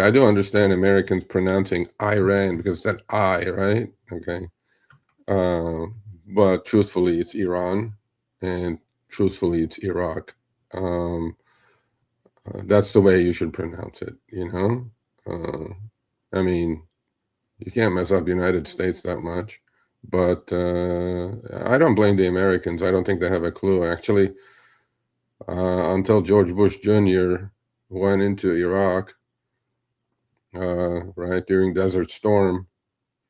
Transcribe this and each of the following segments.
I do understand Americans pronouncing Iran because that I, right? Okay. Uh, but truthfully, it's Iran, and truthfully, it's Iraq. Um, that's the way you should pronounce it, you know? I mean, you can't mess up the United States that much. But I don't blame the Americans. I don't think they have a clue. Actually, until George Bush Jr. went into Iraq, right, during Desert Storm,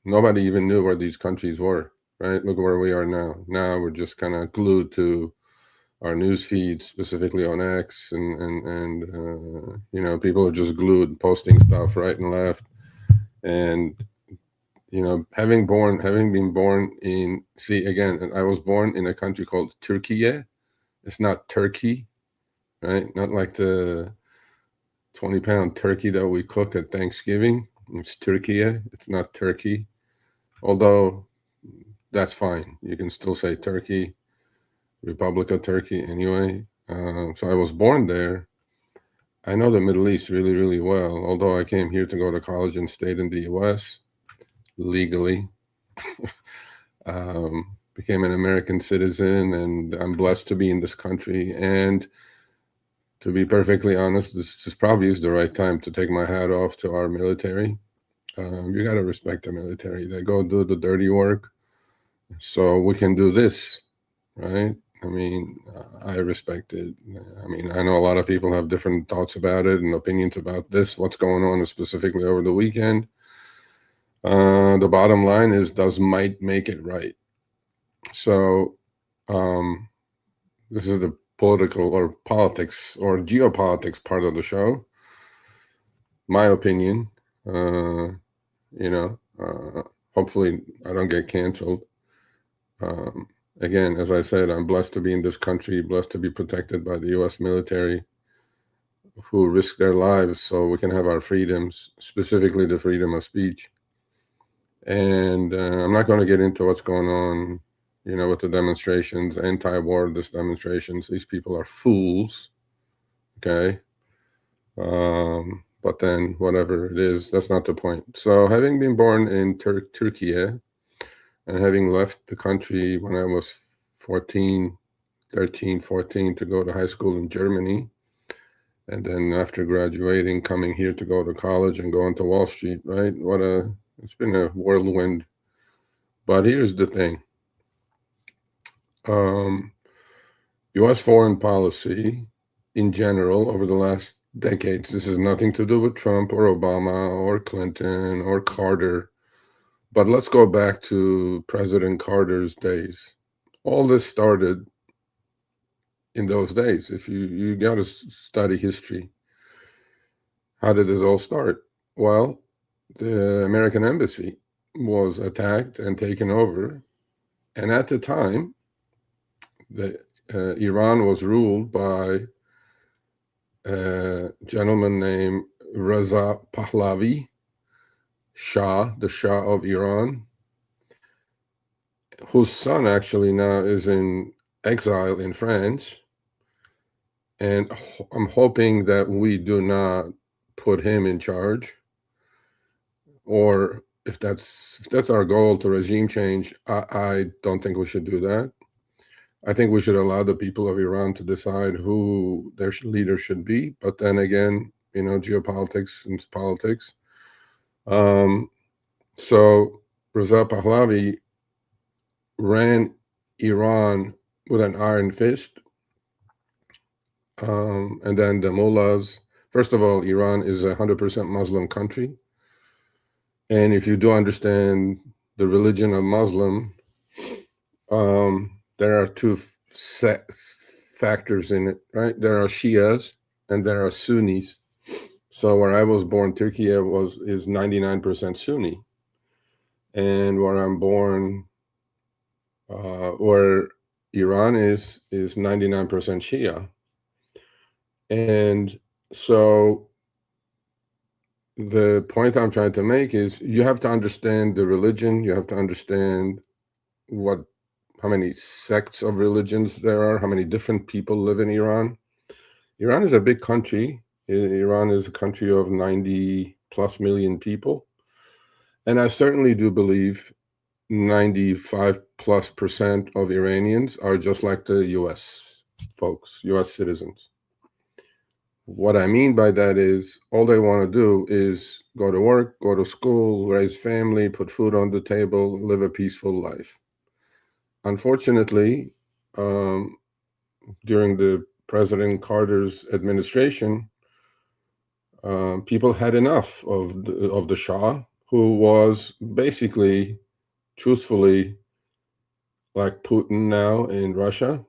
nobody even knew where these countries were, right? Look where we are now. Now we're just kind of glued to our news feeds, specifically on X, and you know, people are just glued, posting stuff right and left. And you know, having been born in, see again, I was born in a country called Turkey. It's not Turkey, right? Not like the 20-pound turkey that we cook at Thanksgiving. It's Turkey. It's not Turkey. Although that's fine. You can still say Turkey, Republic of Turkey anyway. So I was born there. I know the Middle East really, really well. Although I came here to go to college and stayed in the US legally. Became an American citizen, and I'm blessed to be in this country. And to be perfectly honest, this probably is the right time to take my hat off to our military. You got to respect the military. They go do the dirty work so we can do this, right? I mean, I respect it. I mean, I know a lot of people have different thoughts about it and opinions about this, what's going on specifically over the weekend. The bottom line is, does might make it right? So, this is the political or politics or geopolitics part of the show. My opinion, you know, hopefully I don't get canceled. Um, Again, as I said, I'm blessed to be in this country, blessed to be protected by the U.S. military, who risk their lives so we can have our freedoms, specifically the freedom of speech. And I'm not going to get into what's going on, you know, with the demonstrations, anti-war demonstrations. These people are fools. Okay. But then whatever it is, that's not the point. So having been born in Turkey and having left the country when I was 14, 13, 14 to go to high school in Germany, and then after graduating, coming here to go to college and going to Wall Street, right? It's been a whirlwind. But here's the thing. U.S. foreign policy in general over the last decades, this has nothing to do with Trump or Obama or Clinton or Carter, but let's go back to President Carter's days. All this started in those days. If you got to study history, how did this all start? Well, the American embassy was attacked and taken over, and at the time, Iran was ruled by a gentleman named Reza Pahlavi, the Shah of Iran, whose son actually now is in exile in France. And I'm hoping that we do not put him in charge, or if that's our goal, to regime change, I don't think we should do that. I think we should allow the people of Iran to decide who their leader should be. But then again, you know, geopolitics and politics. So Reza Pahlavi ran Iran with an iron fist. And then the mullahs, first of all, Iran is a 100% Muslim country. And if you do understand the religion of Muslim, there are two factors in it, right? There are Shias and there are Sunnis. So where I was born, Turkey is 99% Sunni, and where I'm born, where Iran is 99% Shia. And so the point I'm trying to make is, you have to understand the religion. You have to understand how many sects of religions there are, how many different people live in Iran. Iran is a big country. Iran is a country of plus million people. And I certainly do believe 95+% of Iranians are just like the US folks, US citizens. What I mean by that is all they want to do is go to work, go to school, raise family, put food on the table, live a peaceful life. Unfortunately, during the President Carter's administration, people had enough of the Shah, who was basically, truthfully, like Putin now in Russia.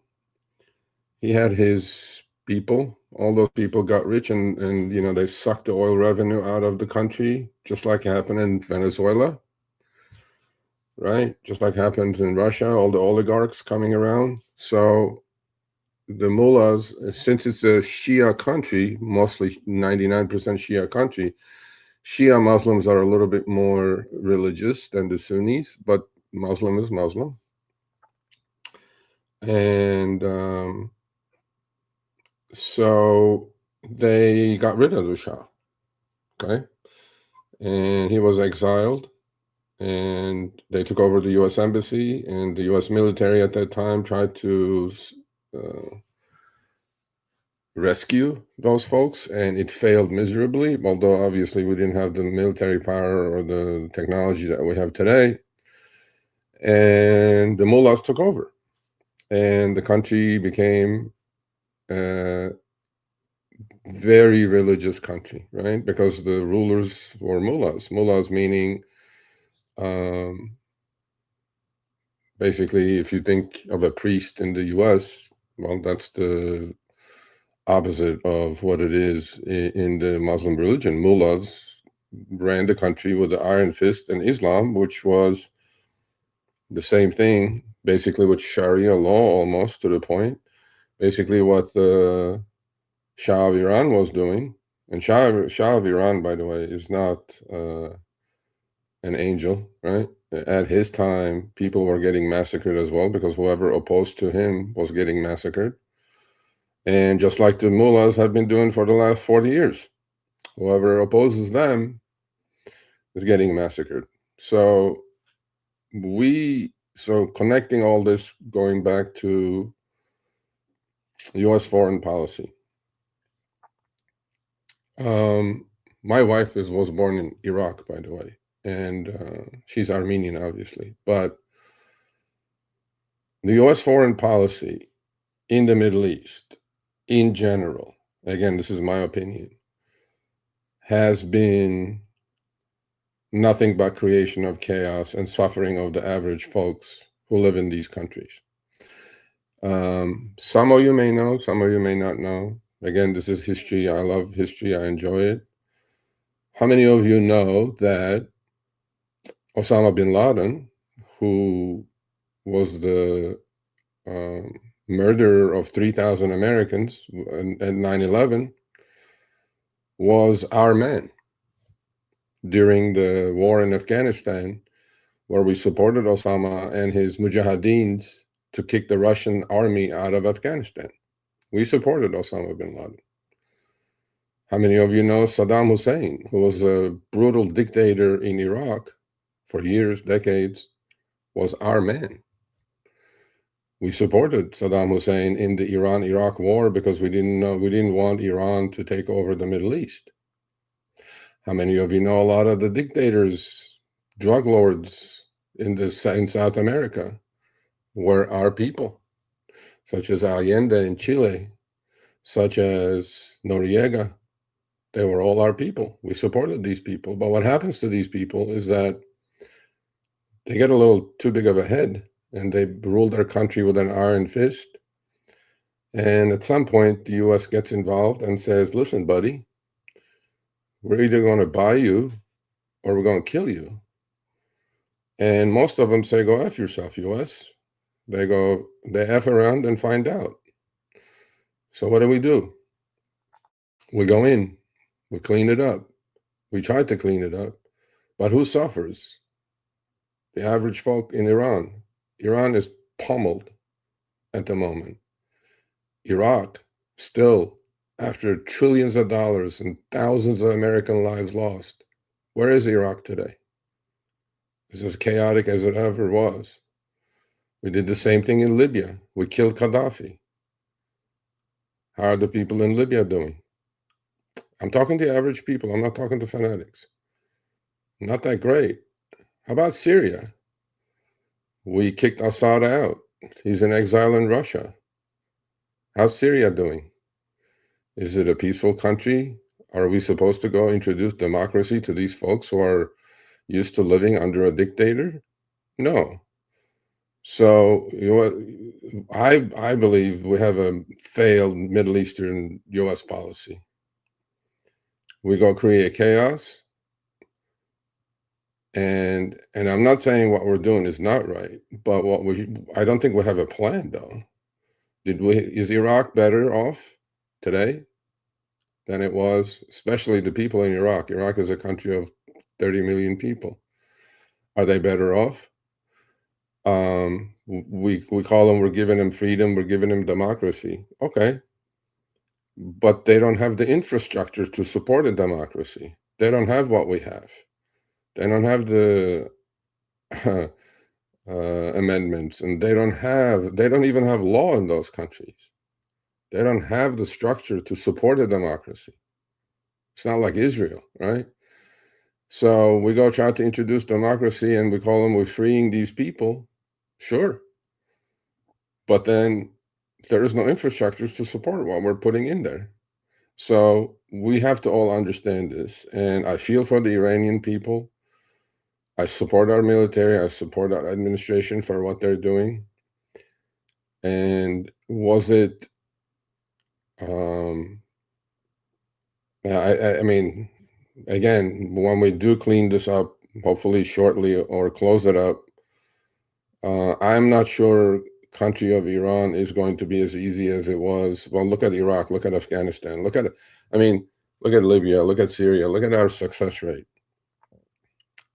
He had his people. All those people got rich, and they sucked the oil revenue out of the country, just like happened in Venezuela, right? Just like happens in Russia, all the oligarchs coming around. So the mullahs, since it's a Shia country, mostly 99% Shia country, Shia Muslims are a little bit more religious than the Sunnis, but Muslim is Muslim. And so they got rid of the Shah, okay? And he was exiled, and they took over the U.S. Embassy, and the U.S. military at that time tried to rescue those folks, and it failed miserably, although obviously we didn't have the military power or the technology that we have today. And the mullahs took over, and the country became a very religious country, right? Because the rulers were mullahs. Mullahs meaning, basically, if you think of a priest in the U.S., well, that's the opposite of what it is in the Muslim religion. Mullahs ran the country with the iron fist, and Islam, which was the same thing, basically with Sharia law almost to the point, basically what the Shah of Iran was doing. And Shah of Iran, by the way, is not an angel, right? At his time, people were getting massacred as well, because whoever opposed to him was getting massacred. And just like the mullahs have been doing for the last 40 years, whoever opposes them is getting massacred. So connecting all this, going back to U.S. foreign policy. My wife was born in Iraq, by the way, and she's Armenian, obviously. But the U.S. foreign policy in the Middle East, in general, again, this is my opinion, has been nothing but creation of chaos and suffering of the average folks who live in these countries. Some of you may know, some of you may not know. Again, this is history. I love history. I enjoy it. How many of you know that Osama bin Laden, who was the murderer of 3,000 Americans at 9/11, was our man during the war in Afghanistan, where we supported Osama and his mujahideens to kick the Russian army out of Afghanistan? We supported Osama bin Laden. How many of you know Saddam Hussein, who was a brutal dictator in Iraq for years, decades, was our man? We supported Saddam Hussein in the Iran-Iraq war because we didn't want Iran to take over the Middle East. How many of you know a lot of the dictators, drug lords in South America were our people, such as Allende in Chile, such as Noriega? They were all our people. We supported these people. But what happens to these people is that they get a little too big of a head, and they rule their country with an iron fist. And at some point, the U.S. gets involved and says, listen, buddy, we're either going to buy you or we're going to kill you. And most of them say, go F yourself, U.S. They F around and find out. So what do? We go in, we clean it up. We try to clean it up. But who suffers? The average folk in Iran. Iran is pummeled at the moment. Iraq, still, after trillions of dollars and thousands of American lives lost, Where is Iraq today? It's as chaotic as it ever was. We did the same thing in Libya. We killed Gaddafi. How are the people in Libya doing? I'm talking to average people. I'm not talking to fanatics. Not that great. How about Syria? We kicked Assad out. He's in exile in Russia. How's Syria doing? Is it a peaceful country? Are we supposed to go introduce democracy to these folks who are used to living under a dictator? No. So I believe we have a failed Middle Eastern U.S. policy. We go create chaos, and I'm not saying what we're doing is not right, but I don't think we have a plan though. Is Iraq better off today than it was, especially the people in Iraq? Iraq is a country of 30 million people. Are they better off? We call them, we're giving them freedom, we're giving them democracy. Okay. But they don't have the infrastructure to support a democracy. They don't have what we have. They don't have the amendments, and they don't even have law in those countries. They don't have the structure to support a democracy. It's not like Israel, right? So we go try to introduce democracy and we call them, we're freeing these people. Sure. But then there is no infrastructure to support what we're putting in there. So we have to all understand this. And I feel for the Iranian people. I support our military. I support our administration for what they're doing. And was it, I mean, again, when we do clean this up, hopefully shortly, or close it up, I'm not sure country of Iran is going to be as easy as it was. Well, look at Iraq, look at Afghanistan, look at Libya, look at Syria, look at our success rate.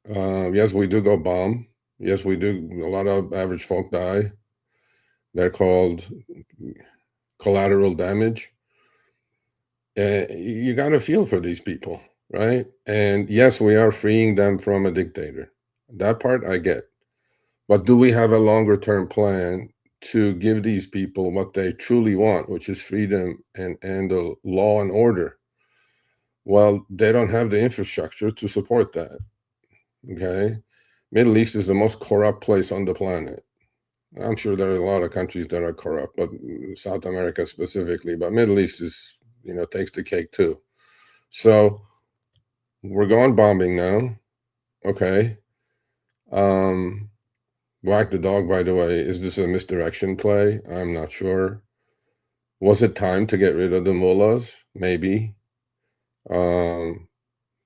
Yes, we do go bomb. Yes, we do. A lot of average folk die. They're called collateral damage. You got to feel for these people, right? And yes, we are freeing them from a dictator. That part I get. But do we have a longer term plan to give these people what they truly want, which is freedom and the law and order? Well, they don't have the infrastructure to support that. Okay. Middle East is the most corrupt place on the planet. I'm sure there are a lot of countries that are corrupt, but South America specifically, but Middle East is, takes the cake too. So we're going bombing now. Okay. Whack the dog, by the way, is this a misdirection play? I'm not sure. Was it time to get rid of the mullahs? Maybe.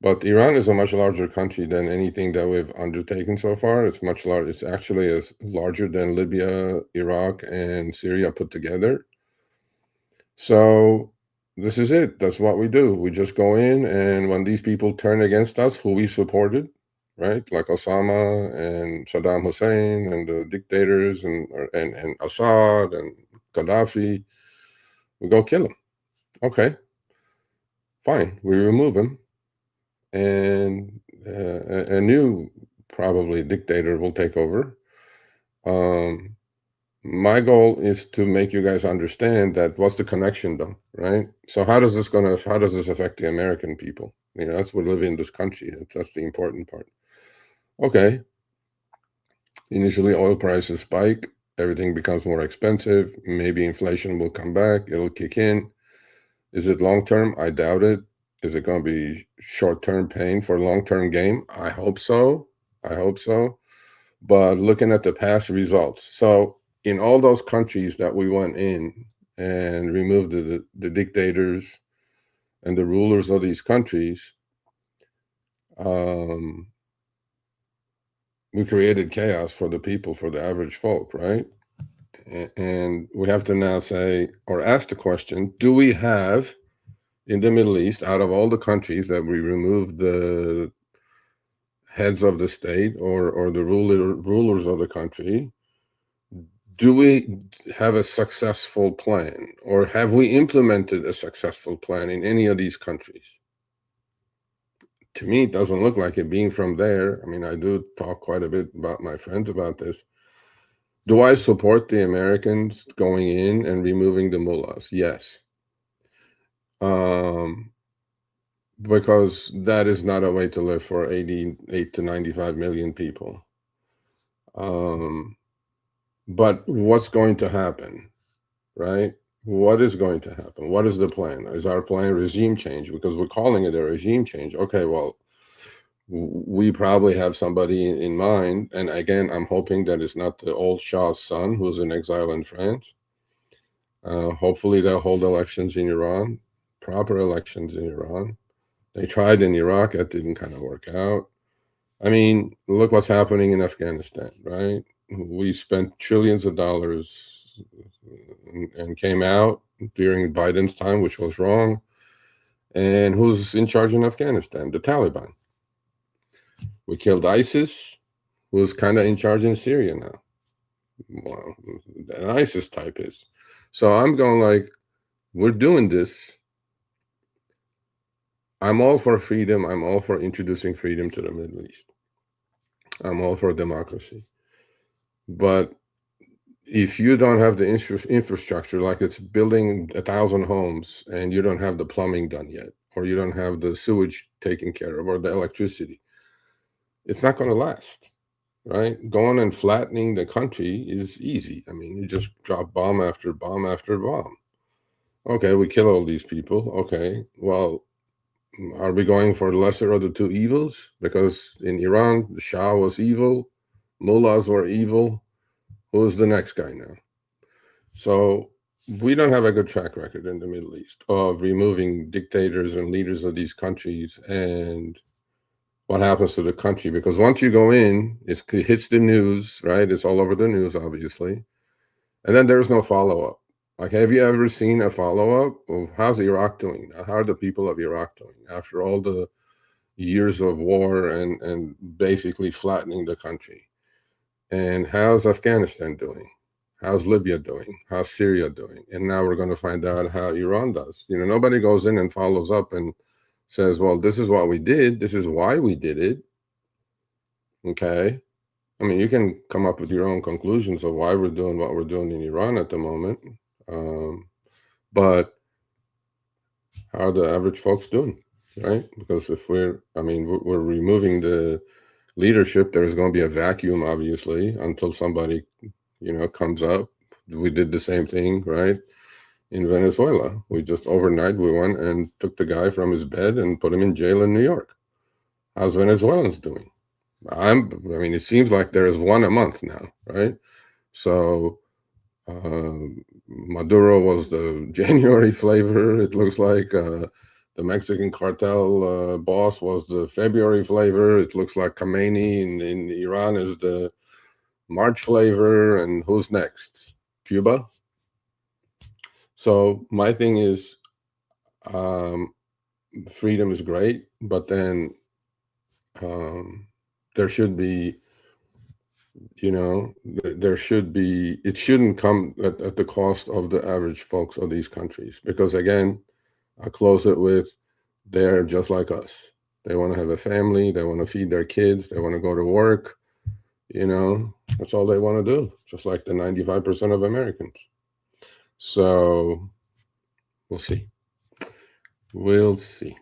But Iran is a much larger country than anything that we've undertaken so far. It's much larger. It's actually as larger than Libya, Iraq, and Syria put together. So this is it. That's what we do. We just go in, and when these people turn against us, who we supported, right? Like Osama and Saddam Hussein and the dictators and Assad and Gaddafi, we go kill them. Okay, fine. We remove them, and a new probably dictator will take over. My goal is to make you guys understand that what's the connection though, right? So how does this affect the American people? That's what live in this country. That's the important part. Okay. Initially, oil prices spike. Everything becomes more expensive. Maybe inflation will come back. It'll kick in. Is it long-term? I doubt it. Is it going to be short-term pain for long-term gain? I hope so. But looking at the past results. So in all those countries that we went in and removed the dictators and the rulers of these countries, we created chaos for the people, for the average folk, right? And we have to now say, or ask the question, do we have in the Middle East, out of all the countries that we removed the heads of the state or the rulers of the country, do we have a successful plan, or have we implemented a successful plan in any of these countries? to me, it doesn't look like it being from there. I mean, I do talk quite a bit about my friends about this. Do I support the Americans going in and removing the mullahs? Yes. Because that is not a way to live for 88 to 95 million people. But what's going to happen, right? What is going to happen? What is the plan? Is our plan regime change? Because we're calling it a regime change. Okay, well, we probably have somebody in mind. And again, I'm hoping that it's not the old Shah's son who's in exile in France. Hopefully they'll hold elections in Iran, proper elections in Iran. They tried in Iraq, that didn't kind of work out. I mean, look what's happening in Afghanistan, right? We spent trillions of dollars and came out during Biden's time, which was wrong. And who's in charge in Afghanistan? The Taliban. We killed ISIS, who's kind of in charge in Syria now. Well, an ISIS type is. So I'm going like, we're doing this. I'm all for freedom. I'm all for introducing freedom to the Middle East. I'm all for democracy. But if you don't have the infrastructure, like it's building 1,000 homes and you don't have the plumbing done yet, or you don't have the sewage taken care of, or the electricity, it's not going to last, right? Going and flattening the country is easy. I mean, you just drop bomb after bomb after bomb. Okay, we kill all these people. Okay, well, are we going for the lesser of the two evils? Because in Iran, the Shah was evil, mullahs were evil. Who's the next guy now? So we don't have a good track record in the Middle East of removing dictators and leaders of these countries and what happens to the country. Because once you go in, it hits the news, right? It's all over the news, obviously. And then there's no follow-up. Like, have you ever seen a follow-up of how's Iraq doing? How are the people of Iraq doing after all the years of war and basically flattening the country? And how's Afghanistan doing? How's Libya doing? How's Syria doing? And now we're going to find out how Iran does. You know, nobody goes in and follows up and says, well, this is what we did. This is why we did it. Okay. I mean, you can come up with your own conclusions of why we're doing what we're doing in Iran at the moment. But how are the average folks doing, right? Because if we're removing the leadership, there's going to be a vacuum, obviously, until somebody, comes up. We did the same thing, right? In Venezuela, we just overnight, we went and took the guy from his bed and put him in jail in New York. How's Venezuelans doing? It seems like there is one a month now, right? So Maduro was the January flavor. It looks like the Mexican cartel boss was the February flavor. It looks like Khamenei in Iran is the March flavor. And who's next? Cuba? So my thing is, freedom is great, but then there should be, it shouldn't come at the cost of the average folks of these countries. Because again, I close it with, they're just like us. They want to have a family. They want to feed their kids. They want to go to work. That's all they want to do, just like the 95% of Americans. So we'll see. We'll see.